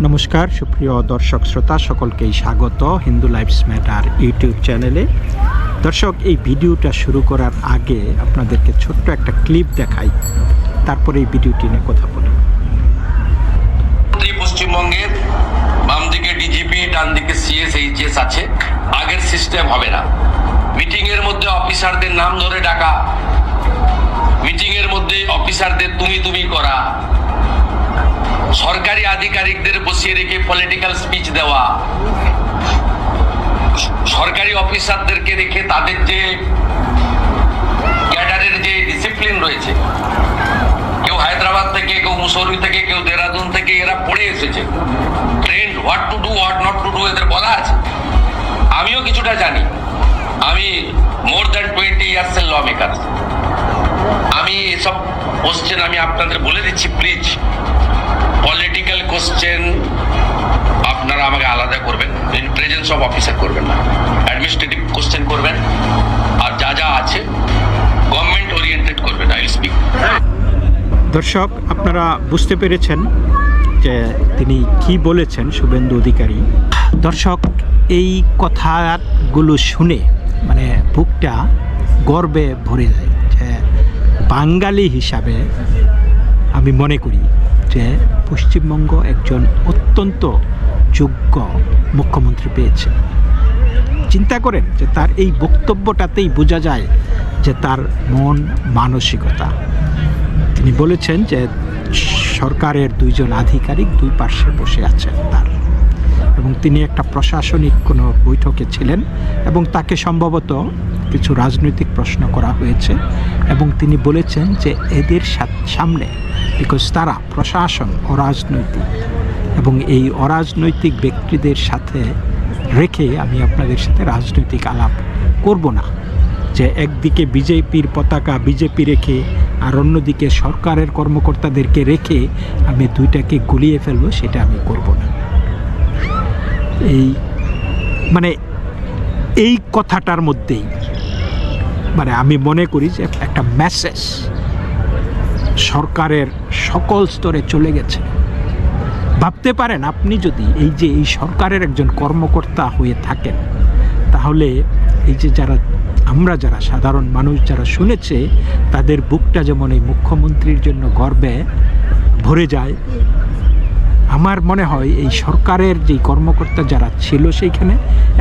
নমস্কার সুপ্রিয় দর্শক শ্রোতা, সকলকেই স্বাগত হিন্দু লাইভস ম্যাটার ইউটিউব চ্যানেলে। দর্শক, এই ভিডিওটা শুরু করার আগে আপনাদেরকে ছোট্ট একটা ক্লিপ দেখাই, তারপরে এই ভিডিওটি নিয়ে কথা বলি। পশ্চিমবঙ্গের বাম দিকে ডিজিপি, ডান দিকে সিএস এইচএস আছে। আগের সিস্টেম হবে না। মিটিং এর মধ্যে অফিসারদের নাম ধরে ডাকা, মিটিং এর মধ্যে অফিসারদের তুমি করা, সরকারি আধিকারিকদের বসিয়ে রেখে পলিটিক্যাল স্পিচ দেওয়া, সরকারি অফিসারদেরকে রেখে তাদের যে ক্যাডারের যে ডিসিপ্লিন রয়েছে, কেউ হায়দ্রাবাদ থেকে, কেউ মুসৌরি থেকে, কেউ দেরাদুন থেকে, এরা পড়ে এসেছে trend, what to do what not to do এদের বলা আছে। আমিও কিছুটা জানি, আমি মোর দ্যান 20 ইয়ার্সের ল মেকার। আমি এসব কোশ্চেন আমি আপনাদের বলে দিচ্ছি, প্লিজ পলিটিক্যাল কোশ্চেন আপনারা আমাকে আলাদা করবেন, ইন প্রেজেন্স অফ অফিসার করবেন না, অ্যাডমিনিস্ট্রেটিভ কোশ্চেন করবেন, আর যা যা আছে গভর্নমেন্ট ওরিয়েন্টেড করবেন। I will speak. দর্শক, আপনারা বুঝতে পেরেছেন যে তিনি কি বলেছেন, শুভেন্দু অধিকারী। দর্শক, এই কথাগুলো শুনে মানে বুকটা গর্বে ভরে যায় যে বাঙালি হিসাবে আমি মনে করি যে পশ্চিমবঙ্গ একজন অত্যন্ত যোগ্য মুখ্যমন্ত্রী পেয়েছে। চিন্তা করেন যে তার এই বক্তব্যটাতেই বোঝা যায় যে তার মন মানসিকতা। তিনি বলেছেন যে সরকারের দুইজন আধিকারিক দুই পার্শ্বে বসে আছেন তার, এবং তিনি একটা প্রশাসনিক কোনো বৈঠকে ছিলেন এবং তাকে সম্ভবত কিছু রাজনৈতিক প্রশ্ন করা হয়েছে, এবং তিনি বলেছেন যে এদের সামনে, বিকজ তারা প্রশাসন অরাজনৈতিক, এবং এই অরাজনৈতিক ব্যক্তিদের সাথে রেখে আমি আপনাদের সাথে রাজনৈতিক আলাপ করব না। যে একদিকে বিজেপির পতাকা বিজেপি রেখে আর অন্যদিকে সরকারের কর্মকর্তাদেরকে রেখে আমি দুইটাকে গুলিয়ে ফেলবো, সেটা আমি করব না। এই কথাটার মধ্যেই আমি মনে করি যে একটা মেসেজ সরকারের সকল স্তরে চলে গেছে। ভাবতে পারেন, আপনি যদি এই সরকারের একজন কর্মকর্তা হয়ে থাকেন, তাহলে এই যে আমরা যারা সাধারণ মানুষ যারা শুনেছে, তাদের বুকটা যেমন এই মুখ্যমন্ত্রীর জন্য গর্বে ভরে যায়। আমার মনে হয় এই সরকারের যেই কর্মকর্তা যারা ছিল সেইখানে,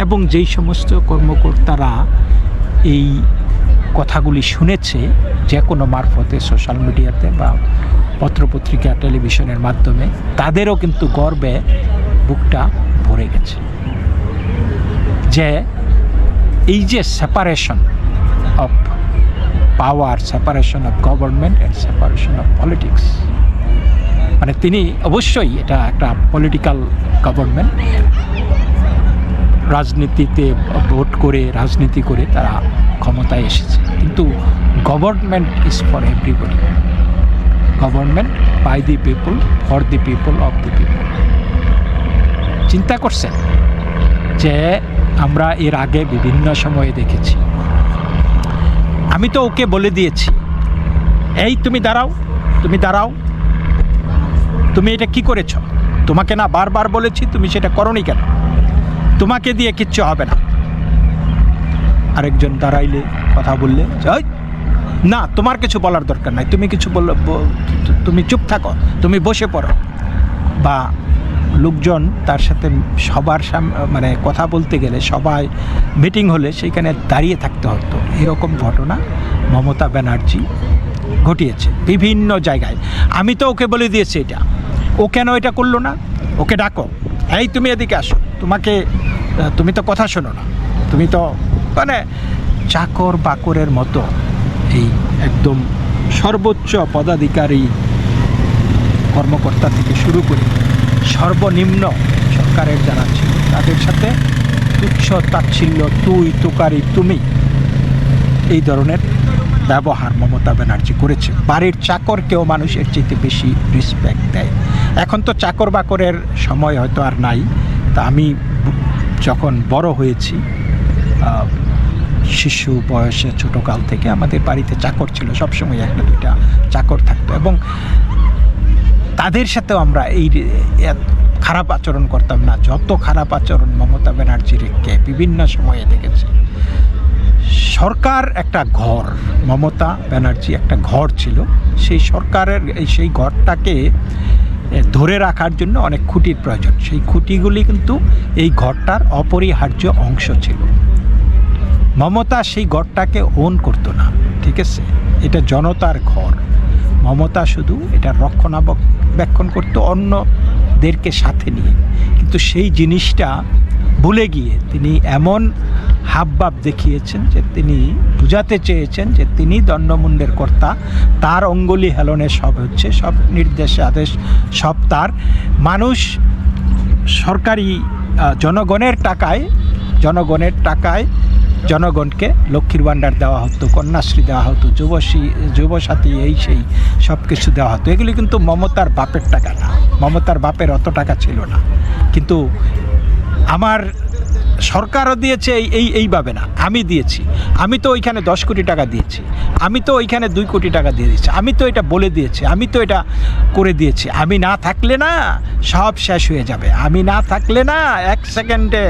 এবং যেই সমস্ত কর্মকর্তারা এই কথাগুলি শুনেছে যে কোনো মারফতে, সোশ্যাল মিডিয়াতে বা পত্রপত্রিকা, টেলিভিশনের মাধ্যমে, তাদেরও কিন্তু গর্বে বুকটা ভরে গেছে যে এই যে separation of power, separation of government and separation of politics, তিনি অবশ্যই এটা একটা পলিটিক্যাল গভর্নমেন্ট, রাজনীতিতে ভোট করে, রাজনীতি করে তারা ক্ষমতায় এসেছে, কিন্তু government is for everybody, government by the people, for the people, of the people. চিন্তা করছেন যে আমরা এর আগে বিভিন্ন সময়ে দেখেছি, আমি তো ওকে বলে দিয়েছি, এই তুমি দাঁড়াও, তুমি এটা কি করেছ? তোমাকে না বারবার বলেছি, তুমি সেটা করোনি কেন? তোমাকে দিয়ে কিচ্ছু হবে না। আরেকজন দাঁড়াইলে, কথা বললে, না তোমার কিছু বলার দরকার নাই, তুমি কিছু বললে তুমি চুপ থাকো, তুমি বসে পড়ো। বা লোকজন তার সাথে সবার কথা বলতে গেলে, সবাই মিটিং হলে সেইখানে দাঁড়িয়ে থাকতে হতো। এরকম ঘটনা মমতা ব্যানার্জি ঘটিয়েছে বিভিন্ন জায়গায়। আমি তো ওকে বলে দিয়েছি এটা, ও কেন এটা করলো না? ওকে ডাকো, এই তুমি এদিকে আসো, তুমি তো কথা শোনো না, তুমি তো চাকর বাকরের মতো এই একদম সর্বোচ্চ পদাধিকারী কর্মকর্তা থেকে শুরু করে সর্বনিম্ন সরকারের যারা ছিল তাদের সাথে তুচ্ছ তাচ্ছিল্য, তুই তুকারি, তুমি, এই ধরনের ব্যবহার মমতা ব্যানার্জি করেছে। বাড়ির চাকরকেও মানুষের চেয়ে বেশি রেসপেক্ট দেয়। এখন তো চাকর বাকরের সময় হয়তো আর নাই। তা আমি যখন বড় হয়েছি, শিশু বয়সে, ছোটোকাল থেকে আমাদের বাড়িতে চাকর ছিল, সবসময় একটা দুইটা চাকর থাকতো, এবং তাদের সাথেও আমরা খারাপ আচরণ করতাম না, যত খারাপ আচরণ মমতা ব্যানার্জিকে বিভিন্ন সময়ে দেখেছি। সরকার একটা ঘর, মমতা ব্যানার্জি একটা ঘর ছিল, সেই সরকারের সেই ঘরটাকে ধরে রাখার জন্য অনেক খুঁটির প্রয়োজন। সেই খুঁটিগুলি কিন্তু এই ঘরটার অপরিহার্য অংশ ছিল। মমতা সেই ঘরটাকে ওন করতো না, ঠিক আছে? এটা জনতার ঘর, মমতা শুধু এটা রক্ষণাবেক্ষণ করতো অন্যদেরকে সাথে নিয়ে। কিন্তু সেই জিনিসটা ভুলে গিয়ে তিনি এমন হাবভাব দেখিয়েছেন যে তিনি বুঝাতে চেয়েছেন যে তিনি দণ্ডমুণ্ডের কর্তা, তার অঙ্গুলি হেলনে সব হচ্ছে, সব নির্দেশ আদেশ সব তার। মানুষ সরকারি জনগণের টাকায় জনগণকে লক্ষ্মীর ভাণ্ডার দেওয়া হতো, কন্যাশ্রী দেওয়া হতো, যুবসাথী এই সেই সব কিছু দেওয়া হতো। এগুলি কিন্তু মমতার বাপের টাকা না, মমতার বাপের অত টাকা ছিল না। কিন্তু আমার সরকারও দিয়েছে এইভাবে না, আমি দিয়েছি, আমি তো ওইখানে 10 কোটি টাকা দিয়েছি, আমি তো ওইখানে 2 কোটি টাকা দিয়ে দিয়েছি, আমি তো এটা বলে দিয়েছি, আমি তো এটা করে দিয়েছি, আমি না থাকলে না সব শেষ হয়ে যাবে, আমি না থাকলে না 1 সেকেন্ডে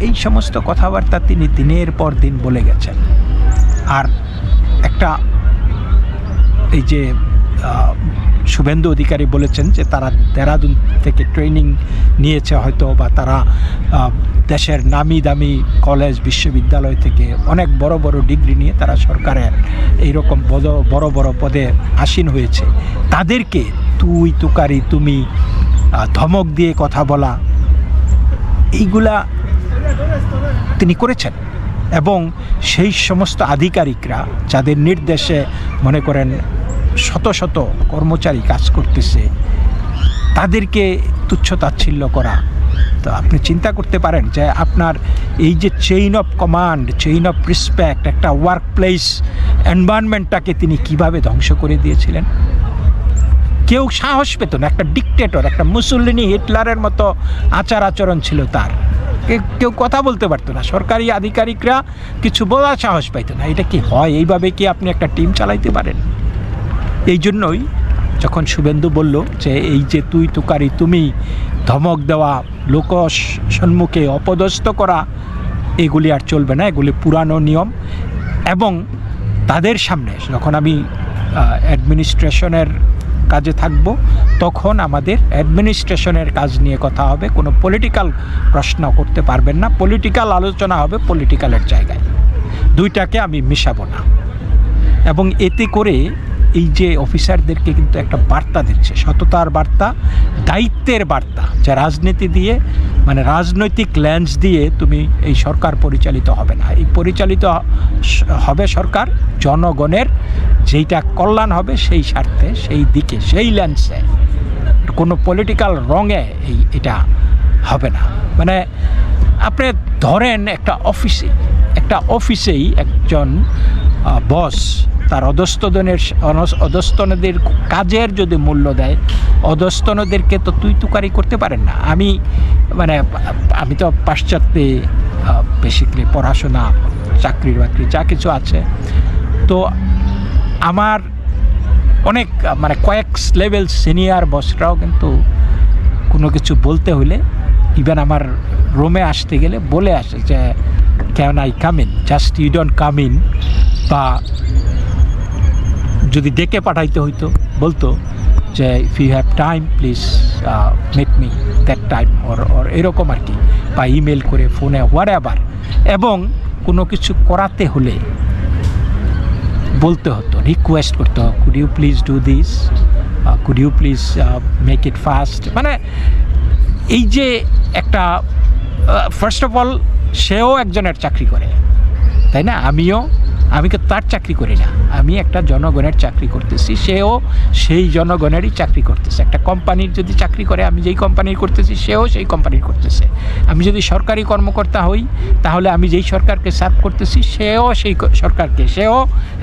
এই সমস্ত কথাবার্তা তিনি দিনের পর দিন বলে গেছেন। আর একটা এই যে শুভেন্দু অধিকারী বলেছেন যে তারা দেরাদুন থেকে ট্রেনিং নিয়েছে হয়তো, বা তারা দেশের নামি দামি কলেজ বিশ্ববিদ্যালয় থেকে অনেক বড় বড় ডিগ্রি নিয়ে তারা সরকারের এইরকম বড় বড় পদে আসীন হয়েছে। তাদেরকে তুই তুকারি তুমি ধমক দিয়ে কথা বলা, এইগুলা তিনি করেছেন। এবং সেই সমস্ত আধিকারিকরা যাদের নির্দেশে মনে করেন শত শত কর্মচারী কাজ করতেছে, তাদেরকে তুচ্ছ-তাচ্ছিল্য করা। তো আপনি চিন্তা করতে পারেন যে আপনার এই যে chain of command, chain of respect, একটা ওয়ার্ক প্লেস এনভায়রনমেন্টটাকে তিনি কিভাবে ধ্বংস করে দিয়েছিলেন। কেউ সাহস পেত না, একটা ডিকটেটর, একটা মুসলিনি হিটলারের মতো আচরণ ছিল তার, কেউ কথা বলতে পারতো না, সরকারি আধিকারিকরা কিছু বলার সাহস পাইতো না। এটা কি হয়? এইভাবে কি আপনি একটা টিম চালাইতে পারেন? এই জন্যই যখন শুভেন্দু বলল যে এই যে তুই তুকারি তুমি, ধমক দেওয়া, লোক সম্মুখে অপদস্থ করা, এগুলি আর চলবে না, এগুলি পুরানো নিয়ম। এবং তাদের সামনে যখন আমি অ্যাডমিনিস্ট্রেশনের কাজে থাকব, তখন আমাদের অ্যাডমিনিস্ট্রেশনের কাজ নিয়ে কথা হবে, কোনো পলিটিক্যাল প্রশ্ন করতে পারবেন না, পলিটিক্যাল আলোচনা হবে পলিটিক্যালের জায়গায়, দুইটাকে আমি মিশাবো না। এবং এতে করে এই যে অফিসারদেরকে কিন্তু একটা বার্তা দিচ্ছে, সততার বার্তা, দায়িত্বের বার্তা, যে রাজনীতি দিয়ে মানে রাজনৈতিক লেন্স দিয়ে তুমি এই সরকার পরিচালিত হবে না। এই পরিচালিত হবে সরকার জনগণের যেইটা কল্যাণ হবে সেই স্বার্থে, সেই দিকে, সেই লেন্সে, কোনো পলিটিক্যাল রঙে এটা হবে না। মানে আপনি ধরেন একটা অফিসেই একজন বস তার অধস্তনদের কাজের যদি মূল্য দেয়, অধস্তনদেরকে তো তুই তুকারি করতে পারেন না। আমি তো পাশ্চাত্যে বেসিক্যালি পড়াশোনা, চাকরি বাকরি যা কিছু আছে, তো আমার অনেক কয়েক লেভেল সিনিয়র বসরাও কিন্তু কোনো কিছু বলতে হলে, ইভেন আমার রুমে আসতে গেলে বলে আসে যে can I come in, just you don't come in. বা যদি ডেকে পাঠাইতে হইতো বলতো যে if you have time please met me that time, or এরকম আর কি, বা ইমেল করে, ফোনে, হোয়াটএভার। এবং কোনো কিছু করাতে হলে বলতে হতো, রিকোয়েস্ট করতে হতো, could you please do this, could you please make it fast. এই যে একটা ফার্স্ট অফ অল সেও একজনের চাকরি করে, তাই না? আমি তো তার চাকরি করি না, আমি একটা জনগণের চাকরি করতেছি, সেও সেই জনগণেরই চাকরি করতেছে। একটা কোম্পানির যদি চাকরি করে, আমি যেই কোম্পানির করতেছি সেও সেই কোম্পানির করতেছে। আমি যদি সরকারি কর্মকর্তা হই, তাহলে আমি যেই সরকারকে সার্ভ করতেছি সেও সেই সরকারকে, সেও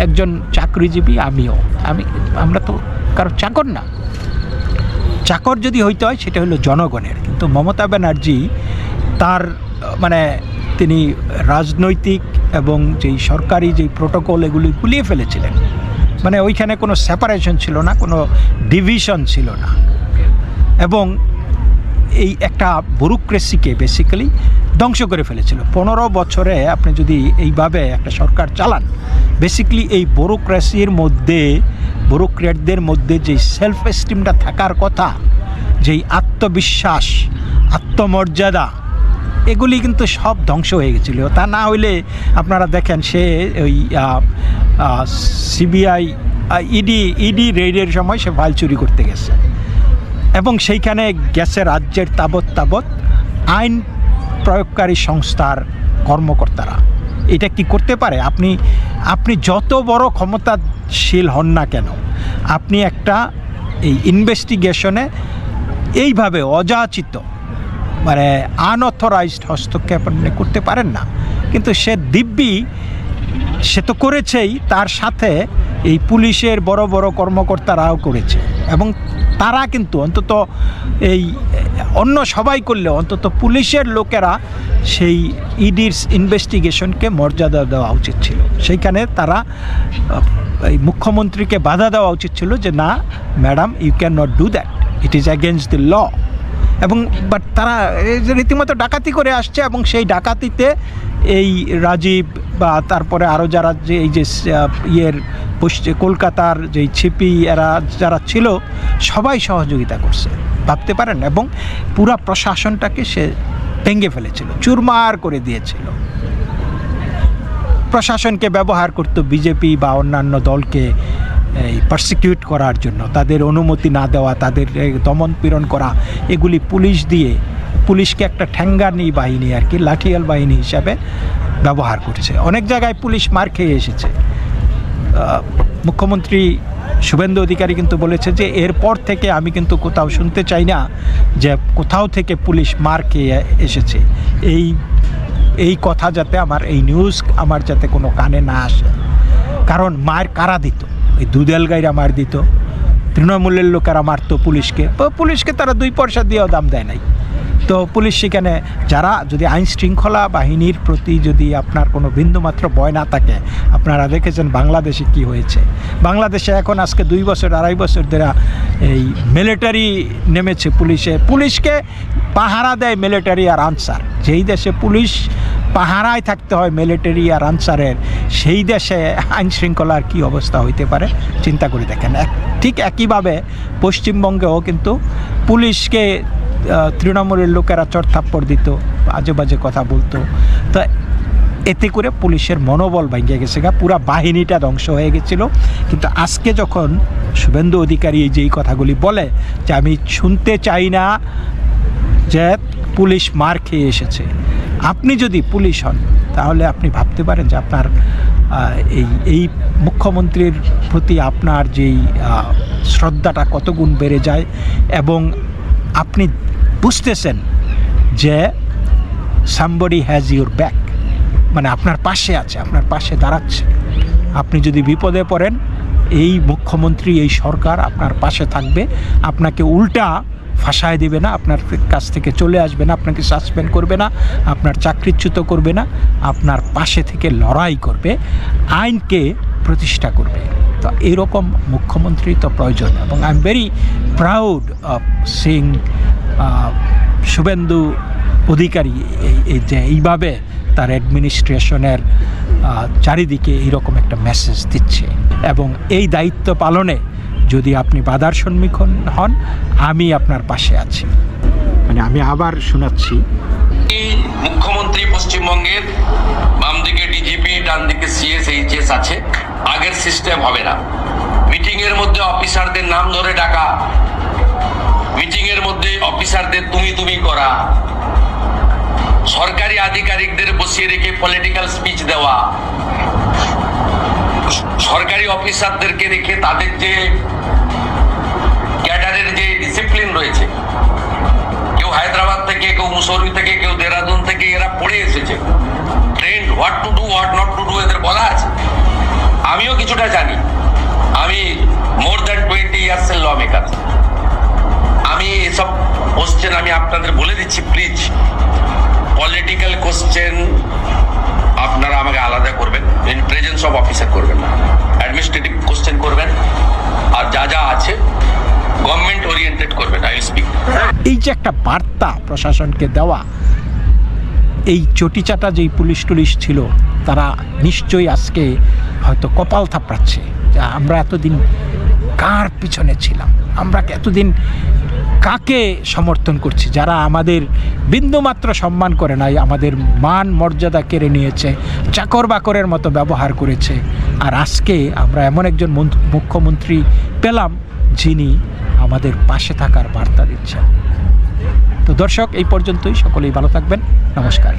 একজন চাকরিজীবী, আমরা তো কারো চাকর না। চাকর যদি হইতে হয় সেটা হলো জনগণের। কিন্তু মমতা ব্যানার্জি তার তিনি রাজনৈতিক এবং যেই সরকারি যেই প্রোটোকল এগুলি গুলিয়ে ফেলেছিলেন। ওইখানে কোনো সেপারেশন ছিল না, কোনো ডিভিশন ছিল না। এবং এই একটা ব্যুরোক্রেসিকে বেসিক্যালি ধ্বংস করে ফেলেছিল। 15 বছরে আপনি যদি এইভাবে একটা সরকার চালান, বেসিক্যালি এই ব্যুরোক্রেসির মধ্যে, ব্যুরোক্র্যাটদের মধ্যে যেই সেলফ এস্টিমটা থাকার কথা, যেই আত্মবিশ্বাস, আত্মমর্যাদা, এগুলি কিন্তু সব ধ্বংস হয়ে গেছিলো। তা না হইলে আপনারা দেখেন সে ওই সিবিআই ইডি রেডের সময় সে ফাইল চুরি করতে গেছে এবং সেইখানে গেছে রাজ্যের তাবৎ আইন প্রয়োগকারী সংস্থার কর্মকর্তারা। এটা কি করতে পারে? আপনি যত বড় ক্ষমতাশীল হন না কেন, আপনি একটা এই ইনভেস্টিগেশনে এইভাবে অযাচিত মানে আনঅথরাইজড হস্তক্ষেপ আপনি করতে পারেন না। কিন্তু সে দিব্যি সে তো করেছেই, তার সাথে এই পুলিশের বড় বড় কর্মকর্তারাও করেছে এবং তারা কিন্তু অন্তত এই অন্য সবাই করলেও অন্তত পুলিশের লোকেরা সেই ইডির ইনভেস্টিগেশনকে মর্যাদা দেওয়া উচিত ছিল। সেইখানে তারা এই মুখ্যমন্ত্রীকে বাধা দেওয়া উচিত ছিল যে না madam, you can not do that, it is against the law. এবং বাট তারা রীতিমতো ডাকাতি করে আসছে এবং সেই ডাকাতিতে এই রাজীব বা তারপরে আরও যারা যে এই যে কলকাতার যেই ছিপি এরা যারা ছিল সবাই সহযোগিতা করছে, ভাবতে পারেন। এবং পুরা প্রশাসনটাকে সে ভেঙে ফেলেছিল, চুরমার করে দিয়েছিল। প্রশাসনকে ব্যবহার করতো বিজেপি বা অন্যান্য দলকে এই পারসিকিউট করার জন্য, তাদের অনুমতি না দেওয়া, তাদের দমন পীড়ন করা, এগুলি পুলিশ দিয়ে পুলিশকে একটা ঠ্যাঙ্গানি বাহিনী আর কি, লাঠিয়াল বাহিনী হিসাবে ব্যবহার করছে। অনেক জায়গায় পুলিশ মার খেয়ে এসেছে। মুখ্যমন্ত্রী শুভেন্দু অধিকারী কিন্তু বলেছে যে এরপর থেকে আমি কিন্তু কোথাও শুনতে চাই না যে কোথাও থেকে পুলিশ মার খেয়ে এসেছে। এই কথা যাতে আমার, এই নিউজ আমার যাতে কোনো কানে না আসে। কারণ মার কারা দিত? এই দুদেল গাইরা মার দিত, তৃণমূলের লোকেরা মারতো পুলিশকে তারা 2 পয়সা দিয়েও দাম দেয় নাই। তো পুলিশ সেখানে যারা যদি আইন শৃঙ্খলা বাহিনীর প্রতি যদি আপনার কোনো বিন্দুমাত্র ভয় না থাকে, আপনারা দেখেছেন বাংলাদেশে কি হয়েছে। বাংলাদেশে এখন আজকে 2 বছর 2.5 বছর ধরে এই মিলিটারি নেমেছে পুলিশকে পাহারা দেয় মিলিটারি আর আনসার। যেই দেশে পুলিশ পাহারায় থাকতে হয় মিলিটারি আর আনসারের, সেই দেশে আইন শৃঙ্খলার কী অবস্থা হইতে পারে চিন্তা করে দেখেন। ঠিক একইভাবে পশ্চিমবঙ্গেও কিন্তু পুলিশকে তৃণমূলের লোকেরা চড়থাপ্পড় দিত, আজে বাজে কথা বলতো। তো এতে করে পুলিশের মনোবল ভেঙে গেছে, পুরা বাহিনীটা ধ্বংস হয়ে গেছিল। কিন্তু আজকে যখন শুভেন্দু অধিকারী যেই কথাগুলি বলে যে আমি শুনতে চাই না যে পুলিশ মার খেয়ে এসেছে, আপনি যদি পুলিশ হন তাহলে আপনি ভাবতে পারেন যে আপনার এই মুখ্যমন্ত্রীর প্রতি আপনার যেই শ্রদ্ধাটা কত গুণ বেড়ে যায় এবং আপনি বুঝতেছেন যে somebody has your back, মানে আপনার পাশে আছে, আপনার পাশে দাঁড়াচ্ছে। আপনি যদি বিপদে পড়েন, এই মুখ্যমন্ত্রী, এই সরকার আপনার পাশে থাকবে, আপনাকে উল্টা ফাঁসায় দেবে না, আপনার কাছ থেকে চলে আসবে না, আপনাকে সাসপেন্ড করবে না, আপনার চাকরিচ্যুত করবে না, আপনার পাশে থেকে লড়াই করবে, আইনকে প্রতিষ্ঠা করবে। তো এরকম মুখ্যমন্ত্রী তো প্রয়োজন এবং I am very proud of Singh Suvendu Adhikari যে এইভাবে তার অ্যাডমিনিস্ট্রেশনের চারিদিকে এইরকম একটা মেসেজ দিচ্ছে। এবং এই দায়িত্ব পালনে যদি আপনি বাধার সম্মুখীন হন, আমি আপনার পাশে আছি। মানে আমি আবার শোনাচ্ছি, মুখ্যমন্ত্রী পশ্চিমবঙ্গের বাম দিকে ডিজিপি, ডান দিকে সিএস এইচএস আছে। আগের সিস্টেম হবে না। মিটিং এর মধ্যে অফিসারদের নাম ধরে ডাকা, মিটিং এর মধ্যে অফিসারদের তুমি করা, সরকারি আধিকারিকদের বসিয়ে রেখে পলিটিক্যাল স্পিচ দেওয়া, সরকারি অফিসারদেরকে রেখে তাদের যে ক্যাডারের যে ডিসিপ্লিন রয়েছে, কেউ হায়দ্রাবাদ থেকে, কেউ মুসৌরি থেকে, কেউ দেরাদুন থেকে, এরা পড়ে এসেছে, trend what to do what not to do এদের বলা আছে। আমিও কিছুটা জানি, আমি মোর দ্যান 20 ইয়ার্সের ল মেকার। আমি এসব কোশ্চেন আমি আপনাদের বলে দিচ্ছি, প্লিজ পলিটিক্যাল কোশ্চেন আপনারা আমাকে আলাদা করবেন, ইন প্রেজেন্স অফ অফিসার করবেন না, অ্যাডমিনিস্ট্রেটিভ কোশ্চেন করবেন। আর যা যা আছে গভর্নমেন্ট ওরিয়েন্টেড করবেন। I speak. এই যে একটা বার্তা প্রশাসনকে দেওয়া, এই চটিচাটা যেই পুলিশ টুলিশ ছিল তারা নিশ্চয়ই আজকে হয়তো কপাল থাপড়াচ্ছে যে আমরা এতদিন কার পিছনে ছিলাম, আমরা এতদিন কাকে সমর্থন করছি, যারা আমাদের বিন্দুমাত্র সম্মান করে নাই, আমাদের মান মর্যাদা কেড়ে নিয়েছে, চাকর বাকরের মতো ব্যবহার করেছে। আর আজকে আমরা এমন একজন মুখ্যমন্ত্রী পেলাম যিনি আমাদের পাশে থাকার বার্তা দিচ্ছেন। তো দর্শক, এই পর্যন্তই। সকলেই ভালো থাকবেন। নমস্কার।